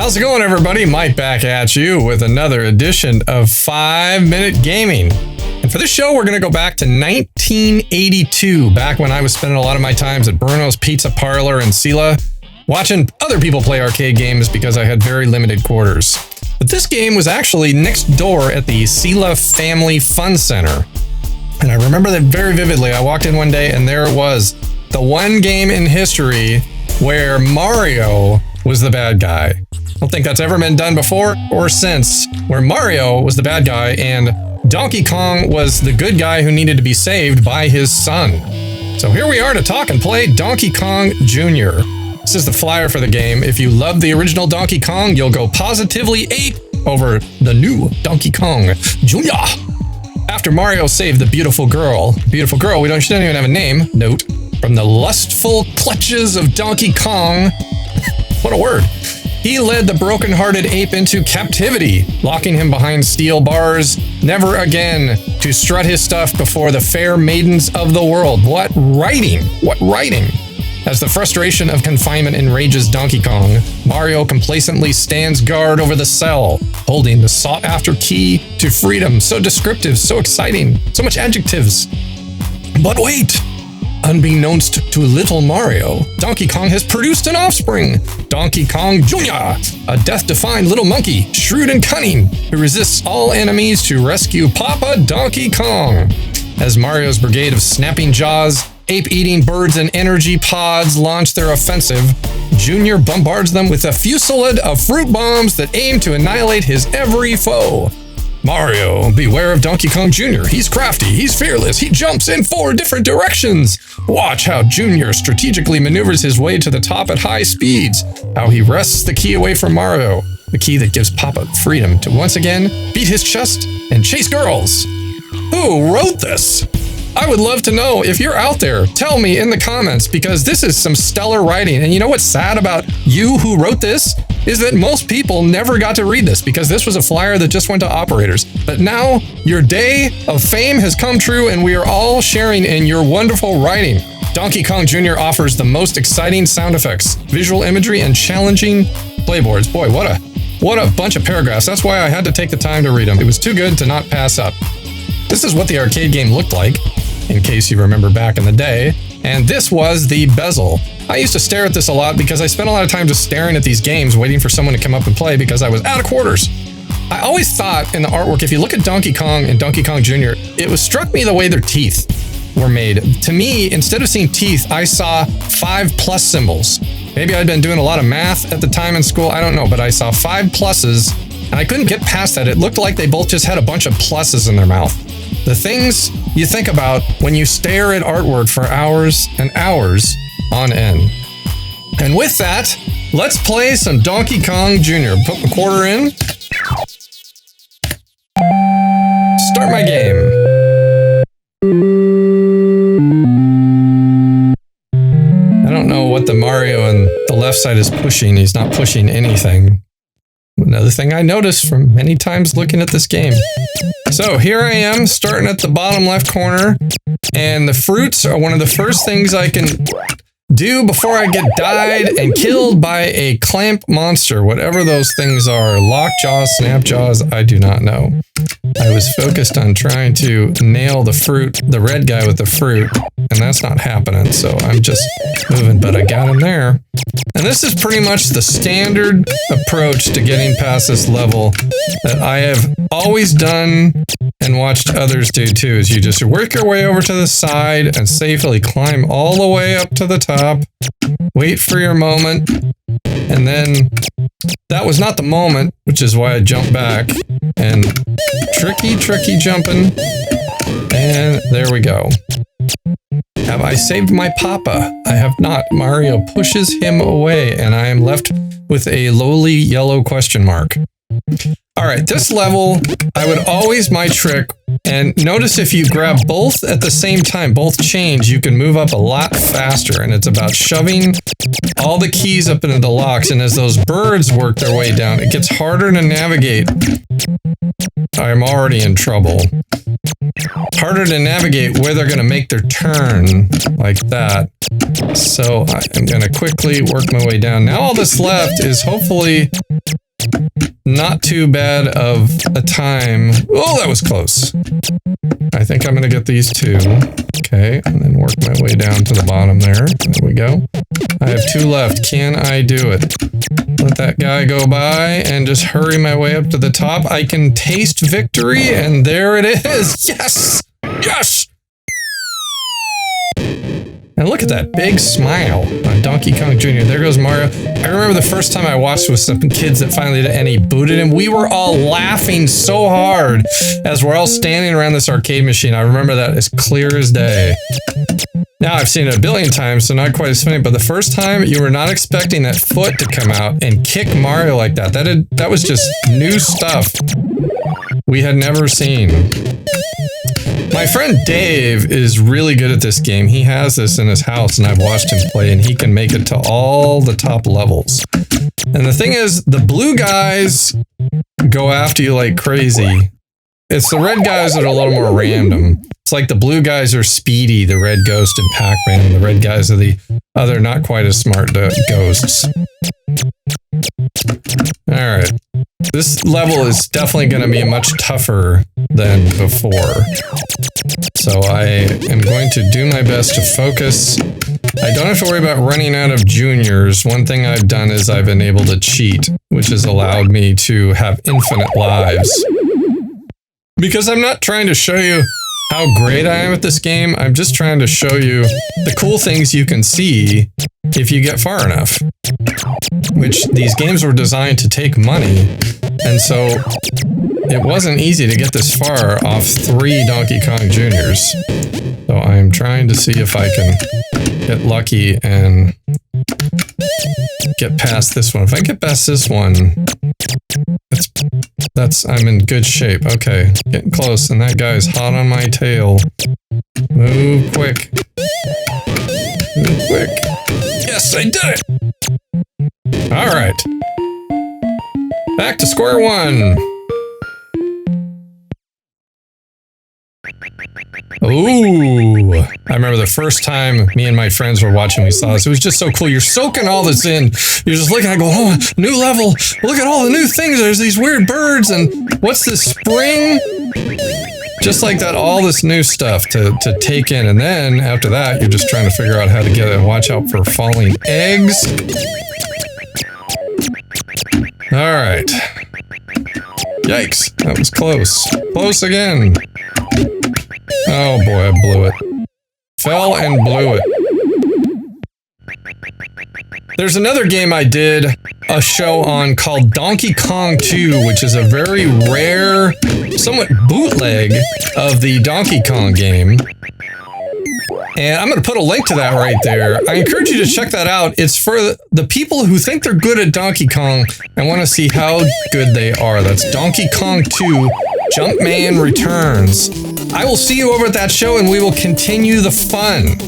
How's it going, everybody? Mike back at you with another edition of 5-Minute Gaming. And for this show, we're going to go back to 1982, back when I was spending a lot of my times at Bruno's Pizza Parlor in Sela, watching other people play arcade games because I had very limited quarters. But this game was actually next door at the Sela Family Fun Center. And I remember that very vividly. I walked in one day and there it was, the one game in history where Mario was the bad guy. I don't think that's ever been done before or since, where Mario was the bad guy and Donkey Kong was the good guy who needed to be saved by his son. So here we are to talk and play Donkey Kong Jr. This is the flyer for the game. If you love the original Donkey Kong, you'll go positively ape over the new Donkey Kong Jr. After Mario saved the beautiful girl, she doesn't even have a name, note, from the lustful clutches of Donkey Kong, what a word, he led the broken-hearted ape into captivity, locking him behind steel bars, never again to strut his stuff before the fair maidens of the world. What writing? As the frustration of confinement enrages Donkey Kong, Mario complacently stands guard over the cell, holding the sought-after key to freedom. So descriptive, so exciting, so much adjectives. But wait! Unbeknownst to little Mario, Donkey Kong has produced an offspring, Donkey Kong Jr., a death-defying little monkey, shrewd and cunning, who resists all enemies to rescue Papa Donkey Kong. As Mario's brigade of snapping jaws, ape-eating birds and energy pods launch their offensive, Jr. bombards them with a fusillade of fruit bombs that aim to annihilate his every foe. Mario, beware of Donkey Kong Jr. He's crafty, he's fearless, he jumps in 4 different directions. Watch how Jr. strategically maneuvers his way to the top at high speeds, how he wrests the key away from Mario, the key that gives Papa freedom to once again beat his chest and chase girls. Who wrote this? I would love to know. If you're out there, tell me in the comments, because this is some stellar writing. And you know what's sad about you who wrote this? Is that most people never got to read this because this was a flyer that just went to operators. But now your day of fame has come true and we are all sharing in your wonderful writing. Donkey Kong Jr. offers the most exciting sound effects, visual imagery, and challenging playboards. Boy, what a bunch of paragraphs. That's why I had to take the time to read them. It was too good to not pass up. This is what the arcade game looked like, in case you remember back in the day. And this was the bezel. I used to stare at this a lot because I spent a lot of time just staring at these games, waiting for someone to come up and play because I was out of quarters. I always thought in the artwork, if you look at Donkey Kong and Donkey Kong Jr., it struck me the way their teeth were made. To me, instead of seeing teeth, I saw 5+ symbols. Maybe I'd been doing a lot of math at the time in school, I don't know, but I saw 5 pluses and I couldn't get past that. It looked like they both just had a bunch of pluses in their mouth. The things you think about when you stare at artwork for hours and hours on end. And with that, let's play some Donkey Kong Jr. Put my quarter in. Start my game. I don't know what the Mario on the left side is pushing. He's not pushing anything. Another thing I noticed from many times looking at this game. So here I am, starting at the bottom left corner, and the fruits are one of the first things I can do before I get died and killed by a clamp monster, whatever those things are. Lockjaw, snapjaws, I do not know. I was focused on trying to nail the fruit, the red guy with the fruit, and that's not happening, so I'm just moving, but I got him there. And this is pretty much the standard approach to getting past this level that I have always done and watched others do too, is you just work your way over to the side and safely climb all the way up to the top, wait for your moment, and then that was not the moment, which is why I jumped back, and tricky jumping, and there we go. Have I saved my Papa? I have not. Mario pushes him away, and I am left with a lowly yellow question mark. All right, this level, I would always, my trick, and notice if you grab both at the same time, both chains, you can move up a lot faster, and it's about shoving all the keys up into the locks, and as those birds work their way down, it gets harder to navigate. I'm already in trouble. Harder to navigate where they're going to make their turn, like that. So I'm going to quickly work my way down. Now all that's left is hopefully not too bad of a time. Oh, that was close. I think I'm going to get these two. Okay, and then work my way down to the bottom there. There we go. I have two left. Can I do it? Let that guy go by and just hurry my way up to the top. I can taste victory, and there it is. Yes! Yes! And look at that big smile on Donkey Kong Jr. There goes Mario. I remember the first time I watched with some kids that finally did it and he booted him. We were all laughing so hard as we're all standing around this arcade machine. I remember that as clear as day. Now I've seen it a billion times, so not quite as funny, but the first time you were not expecting that foot to come out and kick Mario like that. That was just new stuff we had never seen. My friend Dave is really good at this game. He has this in his house and I've watched him play and he can make it to all the top levels. And the thing is, the blue guys go after you like crazy. It's the red guys that are a little more random. It's like the blue guys are Speedy, the red ghost, and Pac-Man, and the red guys are the other not quite as smart ghosts. Alright. This level is definitely going to be much tougher than before. So I am going to do my best to focus. I don't have to worry about running out of juniors. One thing I've done is I've enabled a cheat, which has allowed me to have infinite lives. Because I'm not trying to show you how great I am at this game, I'm just trying to show you the cool things you can see if you get far enough. Which these games were designed to take money, and so it wasn't easy to get this far off 3 Donkey Kong Juniors. So I'm trying to see if I can get lucky and get past this one. If I get past this one, I'm in good shape. Okay, getting close, and that guy's hot on my tail. Move quick. Move quick. Yes, I did it! Alright. Back to square one. Ooh. I remember the first time me and my friends were watching, we saw this. It was just so cool. You're soaking all this in. You're just looking, I go, oh, new level. Look at all the new things. There's these weird birds, and what's this spring? Just like that, all this new stuff to take in. And then after that, you're just trying to figure out how to get it and watch out for falling eggs. Alright. Yikes, that was close. Close again. Oh boy, I blew it. Fell and blew it. There's another game I did a show on called Donkey Kong 2, which is a very rare, somewhat bootleg of the Donkey Kong game. And I'm going to put a link to that right there. I encourage you to check that out. It's for the people who think they're good at Donkey Kong and want to see how good they are. That's Donkey Kong 2, Jumpman Returns. I will see you over at that show and we will continue the fun.